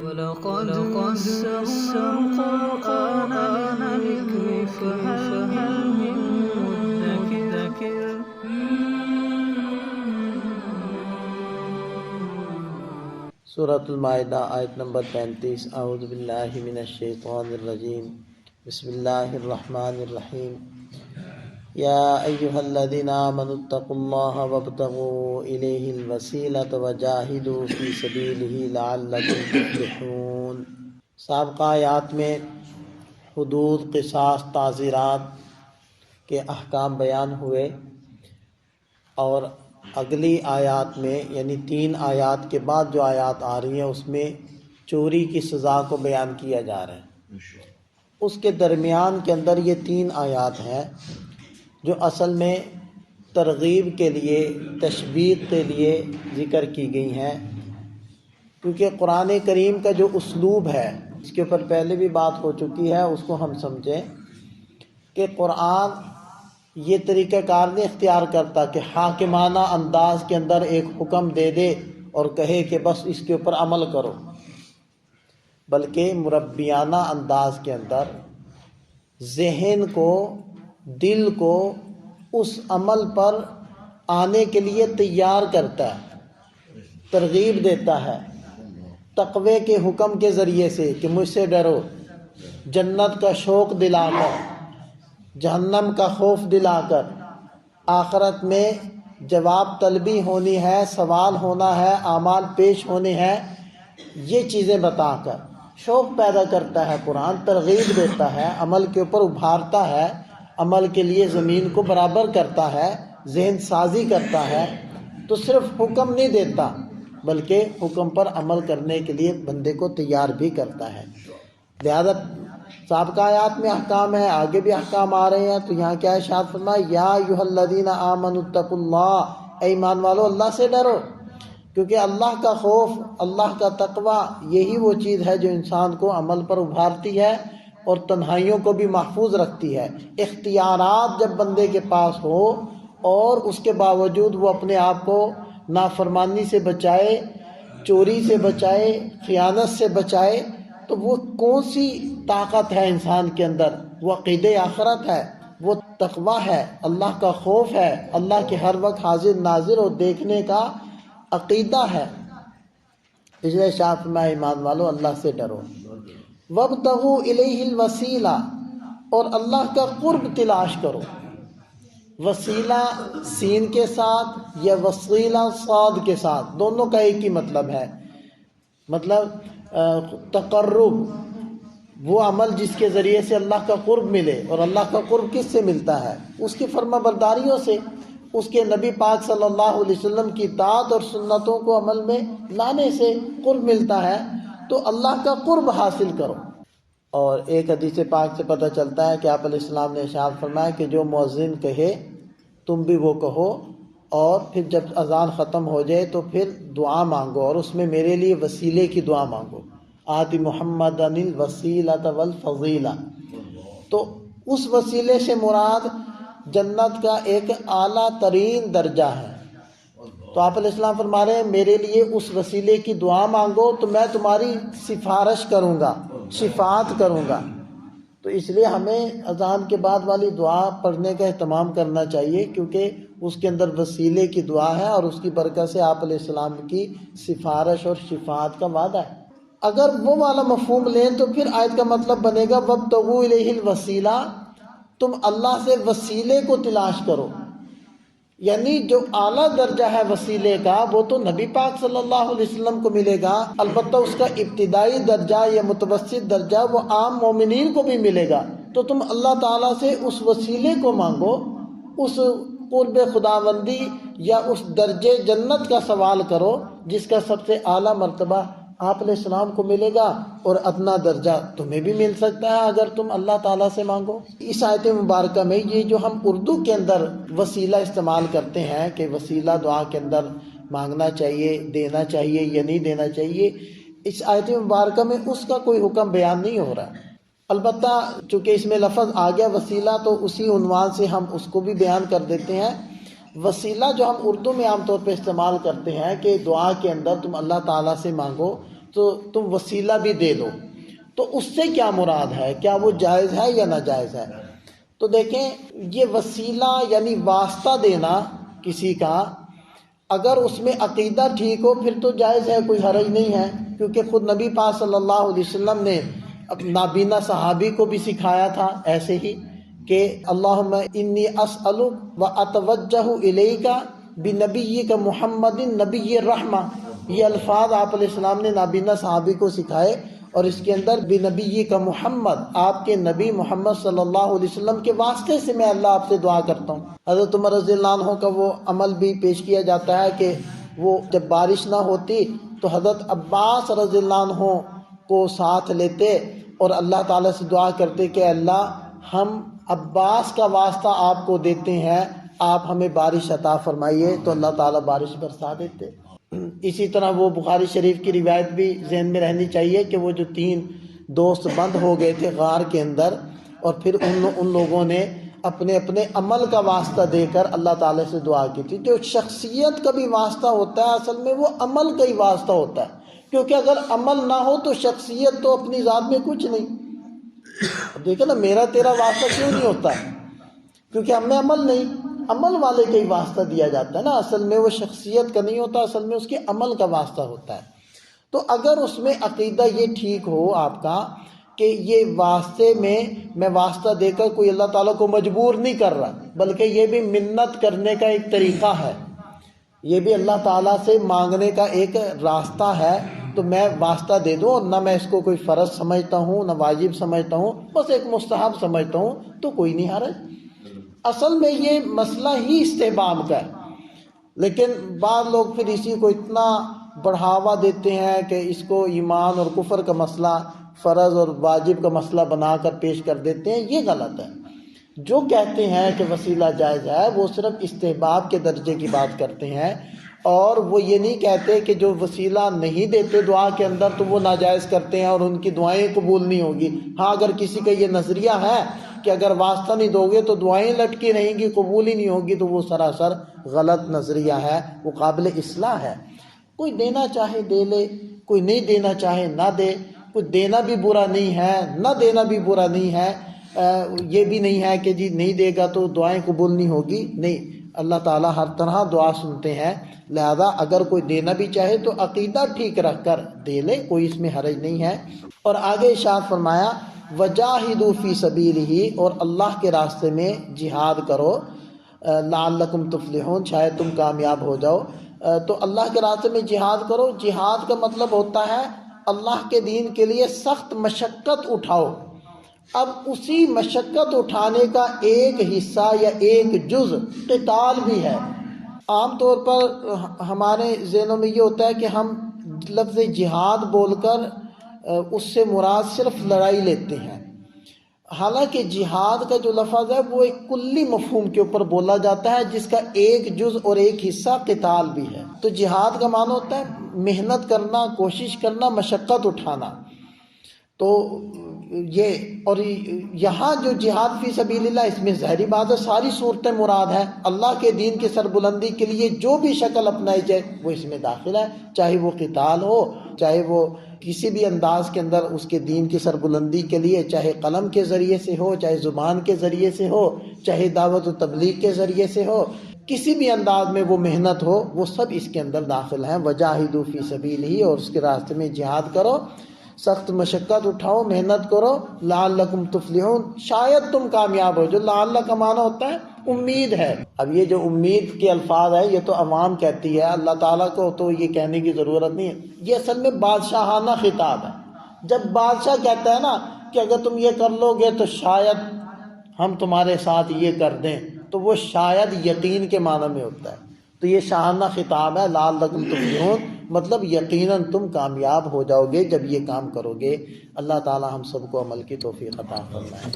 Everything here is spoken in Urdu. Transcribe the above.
وَلَقَدْ يَسَّرْنَا الْقُرْآنَ لِلذِّكْرِ فَهَلْ مِن مُّدَّكِرٍ سورۃ المائدہ آیت نمبر 35۔ اعوذ باللہ من الشیطان الرجیم، بسم اللہ الرحمن الرحیم۔ یا ایہا الذین آمنوا اتقوا اللہ وابتغوا الیہ الوسیلۃ وجاہدوا فی سبیلہ لعلکم تفلحون۔ سابقہ آیات میں حدود، قصاص، تعزیرات کے احکام بیان ہوئے، اور اگلی آیات میں یعنی 3 آیات کے بعد جو آیات آ رہی ہیں اس میں چوری کی سزا کو بیان کیا جا رہا ہے۔ اس کے درمیان کے اندر یہ 3 آیات ہیں جو اصل میں ترغیب کے لیے، تشویق کے لیے ذکر کی گئی ہیں، کیونکہ قرآن کریم کا جو اسلوب ہے اس کے اوپر پہلے بھی بات ہو چکی ہے، اس کو ہم سمجھیں کہ قرآن یہ طریقہ کار نہیں اختیار کرتا کہ حاکمانہ انداز کے اندر ایک حکم دے دے اور کہے کہ بس اس کے اوپر عمل کرو، بلکہ مربیانہ انداز کے اندر ذہن کو، دل کو اس عمل پر آنے کے لیے تیار کرتا ہے، ترغیب دیتا ہے تقوی کے حکم کے ذریعے سے کہ مجھ سے ڈرو، جنت کا شوق دلا کر، جہنم کا خوف دلا کر، آخرت میں جواب طلبی ہونی ہے، سوال ہونا ہے، اعمال پیش ہونے ہیں، یہ چیزیں بتا کر شوق پیدا کرتا ہے قرآن، ترغیب دیتا ہے، عمل کے اوپر ابھارتا ہے، عمل کے لیے زمین کو برابر کرتا ہے، ذہن سازی کرتا ہے۔ تو صرف حکم نہیں دیتا بلکہ حکم پر عمل کرنے کے لیے بندے کو تیار بھی کرتا ہے۔ لہذا سابقہ آیات میں احکام ہے، آگے بھی احکام آ رہے ہیں، تو یہاں کیا ارشاد فرمایا، یا ایھا الذین آمنوا اتقوا اللہ، اے ایمان والو اللہ سے ڈرو، کیونکہ اللہ کا خوف، اللہ کا تقوی یہی وہ چیز ہے جو انسان کو عمل پر ابھارتی ہے اور تنہائیوں کو بھی محفوظ رکھتی ہے۔ اختیارات جب بندے کے پاس ہو اور اس کے باوجود وہ اپنے آپ کو نافرمانی سے بچائے، چوری سے بچائے، خیانت سے بچائے، تو وہ کون سی طاقت ہے انسان کے اندر؟ وہ عقیدہ آخرت ہے، وہ تقوی ہے، اللہ کا خوف ہے، اللہ کے ہر وقت حاضر ناظر اور دیکھنے کا عقیدہ ہے۔ اس لیے شاہ فرمایا ایمان والو اللہ سے ڈرو، وابتغوا الیہ الوسیلہ، اور اللہ کا قرب تلاش کرو۔ وسیلہ سین کے ساتھ یا وسیلہ صاد کے ساتھ، دونوں کا ایک ہی مطلب ہے، مطلب تقرب، وہ عمل جس کے ذریعے سے اللہ کا قرب ملے، اور اللہ کا قرب کس سے ملتا ہے؟ اس کی فرما برداریوں سے، اس کے نبی پاک صلی اللہ علیہ وسلم کی اطاعت اور سنتوں کو عمل میں لانے سے قرب ملتا ہے۔ تو اللہ کا قرب حاصل کرو۔ اور ایک حدیث پاک سے پتہ چلتا ہے کہ آپ علیہ السلام نے ارشاد فرمایا کہ جو مؤذن کہے تم بھی وہ کہو، اور پھر جب اذان ختم ہو جائے تو پھر دعا مانگو، اور اس میں میرے لیے وسیلے کی دعا مانگو، آتی محمد الوسیلۃ والفضیلہ۔ تو اس وسیلے سے مراد جنت کا ایک اعلیٰ ترین درجہ ہے۔ تو آپ علیہ السلام فرما رہے ہیں میرے لیے اس وسیلے کی دعا مانگو تو میں تمہاری سفارش کروں گا، شفاعت کروں گا۔ تو اس لیے ہمیں اذان کے بعد والی دعا پڑھنے کا اہتمام کرنا چاہیے، کیونکہ اس کے اندر وسیلے کی دعا ہے اور اس کی برکت سے آپ علیہ السلام کی سفارش اور شفاعت کا وعدہ ہے۔ اگر وہ والا مفہوم لیں تو پھر آیت کا مطلب بنے گا وابتغوا الیہ الوسیلہ، تم اللہ سے وسیلے کو تلاش کرو، یعنی جو اعلیٰ درجہ ہے وسیلے کا وہ تو نبی پاک صلی اللہ علیہ وسلم کو ملے گا، البتہ اس کا ابتدائی درجہ یا متوسط درجہ وہ عام مومنین کو بھی ملے گا۔ تو تم اللہ تعالیٰ سے اس وسیلے کو مانگو، اس قرب خداوندی یا اس درجے جنت کا سوال کرو جس کا سب سے اعلیٰ مرتبہ آپ علیہ السلام کو ملے گا، اور ادنا درجہ تمہیں بھی مل سکتا ہے اگر تم اللہ تعالیٰ سے مانگو۔ اس آیت مبارکہ میں یہ جو ہم اردو کے اندر وسیلہ استعمال کرتے ہیں کہ وسیلہ دعا کے اندر مانگنا چاہیے، دینا چاہیے یا نہیں دینا چاہیے، اس آیت مبارکہ میں اس کا کوئی حکم بیان نہیں ہو رہا۔ البتہ چونکہ اس میں لفظ آ گیا وسیلہ تو اسی عنوان سے ہم اس کو بھی بیان کر دیتے ہیں۔ وسیلہ جو ہم اردو میں عام طور پہ استعمال کرتے ہیں کہ دعا کے اندر تم اللہ تعالیٰ سے مانگو، تو تم وسیلہ بھی دے لو، تو اس سے کیا مراد ہے؟ کیا وہ جائز ہے یا ناجائز ہے؟ تو دیکھیں، یہ وسیلہ یعنی واسطہ دینا کسی کا، اگر اس میں عقیدہ ٹھیک ہو پھر تو جائز ہے، کوئی حرج نہیں ہے، کیونکہ خود نبی پاک صلی اللہ علیہ وسلم نے نابینا صحابی کو بھی سکھایا تھا ایسے ہی کہ اللہم انی اسألک و اتوجہ الیک بنبیک محمد نبی الرحمہ، یہ الفاظ آپ علیہ السلام نے نابینا صحابی کو سکھائے، اور اس کے اندر بنبیک محمد، آپ کے نبی محمد صلی اللہ علیہ وسلم کے واسطے سے میں اللہ آپ سے دعا کرتا ہوں۔ حضرت عمر رضی اللہ عنہ کا وہ عمل بھی پیش کیا جاتا ہے کہ وہ جب بارش نہ ہوتی تو حضرت عباس رضی اللہ عنہ کو ساتھ لیتے اور اللہ تعالیٰ سے دعا کرتے کہ اللہ ہم عباس کا واسطہ آپ کو دیتے ہیں، آپ ہمیں بارش عطا فرمائیے، تو اللہ تعالیٰ بارش برسا دیتے۔ اسی طرح وہ بخاری شریف کی روایت بھی ذہن میں رہنی چاہیے کہ وہ جو 3 دوست بند ہو گئے تھے غار کے اندر، اور پھر ان لوگوں نے اپنے اپنے عمل کا واسطہ دے کر اللہ تعالیٰ سے دعا کی تھی۔ جو شخصیت کا بھی واسطہ ہوتا ہے اصل میں وہ عمل کا ہی واسطہ ہوتا ہے، کیونکہ اگر عمل نہ ہو تو شخصیت تو اپنی ذات میں کچھ نہیں۔ دیکھیں نا، میرا تیرا واسطہ کیوں نہیں ہوتا ہے؟ کیونکہ ہم میں عمل نہیں، عمل والے کا ہی واسطہ دیا جاتا ہے نا، اصل میں وہ شخصیت کا نہیں ہوتا، اصل میں اس کے عمل کا واسطہ ہوتا ہے۔ تو اگر اس میں عقیدہ یہ ٹھیک ہو آپ کا کہ یہ واسطے میں واسطہ دے کر کوئی اللہ تعالیٰ کو مجبور نہیں کر رہا، بلکہ یہ بھی منت کرنے کا ایک طریقہ ہے، یہ بھی اللہ تعالیٰ سے مانگنے کا ایک راستہ ہے، تو میں واسطہ دے دوں، اور نہ میں اس کو کوئی فرض سمجھتا ہوں نہ واجب سمجھتا ہوں، بس ایک مستحب سمجھتا ہوں، تو کوئی نہیں حرج۔ اصل میں یہ مسئلہ ہی استحباب کا ہے، لیکن بعض لوگ پھر اسی کو اتنا بڑھاوا دیتے ہیں کہ اس کو ایمان اور کفر کا مسئلہ، فرض اور واجب کا مسئلہ بنا کر پیش کر دیتے ہیں، یہ غلط ہے۔ جو کہتے ہیں کہ وسیلہ جائز ہے وہ صرف استحباب کے درجے کی بات کرتے ہیں، اور وہ یہ نہیں کہتے کہ جو وسیلہ نہیں دیتے دعا کے اندر تو وہ ناجائز کرتے ہیں اور ان کی دعائیں قبول نہیں ہوگی۔ ہاں، اگر کسی کا یہ نظریہ ہے کہ اگر واسطہ نہیں دو گے تو دعائیں لٹکی رہیں گی، قبول ہی نہیں ہوگی، تو وہ سراسر غلط نظریہ ہے، وہ قابل اصلاح ہے۔ کوئی دینا چاہے دے لے، کوئی نہیں دینا چاہے نہ دے، کوئی دینا بھی برا نہیں ہے، نہ دینا بھی برا نہیں ہے، یہ بھی نہیں ہے کہ جی نہیں دے گا تو دعائیں قبول نہیں ہوگی، نہیں، اللہ تعالیٰ ہر طرح دعا سنتے ہیں، لہذا اگر کوئی دینا بھی چاہے تو عقیدہ ٹھیک رکھ کر دے لے، کوئی اس میں حرج نہیں ہے۔ اور آگے ارشاد فرمایا وجاہدوا فی سبیلہ، اور اللہ کے راستے میں جہاد کرو، لعلکم تفلحون، شاید تم کامیاب ہو جاؤ۔ تو اللہ کے راستے میں جہاد کرو، جہاد کا مطلب ہوتا ہے اللہ کے دین کے لیے سخت مشقت اٹھاؤ۔ اب اسی مشقت اٹھانے کا ایک حصہ یا ایک جز قتال بھی ہے۔ عام طور پر ہمارے ذہنوں میں یہ ہوتا ہے کہ ہم لفظ جہاد بول کر اس سے مراد صرف لڑائی لیتے ہیں، حالانکہ جہاد کا جو لفظ ہے وہ ایک کلی مفہوم کے اوپر بولا جاتا ہے، جس کا ایک جز اور ایک حصہ قتال بھی ہے۔ تو جہاد کا معنی ہوتا ہے محنت کرنا، کوشش کرنا، مشقت اٹھانا۔ تو یہ، اور یہاں جو جہاد فی سبیل اللہ، اس میں ظاہری بات ہے ساری صورتیں مراد ہیں، اللہ کے دین کی سربلندی کے لیے جو بھی شکل اپنائی جائے وہ اس میں داخل ہے، چاہے وہ قتال ہو، چاہے وہ کسی بھی انداز کے اندر اس کے دین کی سربلندی کے لیے، چاہے قلم کے ذریعے سے ہو، چاہے زبان کے ذریعے سے ہو، چاہے دعوت و تبلیغ کے ذریعے سے ہو، کسی بھی انداز میں وہ محنت ہو، وہ سب اس کے اندر داخل ہیں۔ وجاہدوا فی سبیلہ، اور اس کے راستے میں جہاد کرو، سخت مشقت اٹھاؤ، محنت کرو، لعلکم تفلحون، شاید تم کامیاب ہو۔ جو لعل کا معنی ہوتا ہے امید ہے۔ اب یہ جو امید کے الفاظ ہے یہ تو عوام کہتی ہے، اللہ تعالیٰ کو تو یہ کہنے کی ضرورت نہیں ہے، یہ اصل میں بادشاہانہ خطاب ہے۔ جب بادشاہ کہتا ہے نا کہ اگر تم یہ کر لو گے تو شاید ہم تمہارے ساتھ یہ کر دیں، تو وہ شاید یقین کے معنی میں ہوتا ہے۔ تو یہ شاہانہ خطاب ہے، لعلکم تفلحون، مطلب یقیناً تم کامیاب ہو جاؤ گے جب یہ کام کرو گے۔ اللہ تعالی ہم سب کو عمل کی توفیق عطا فرمائے۔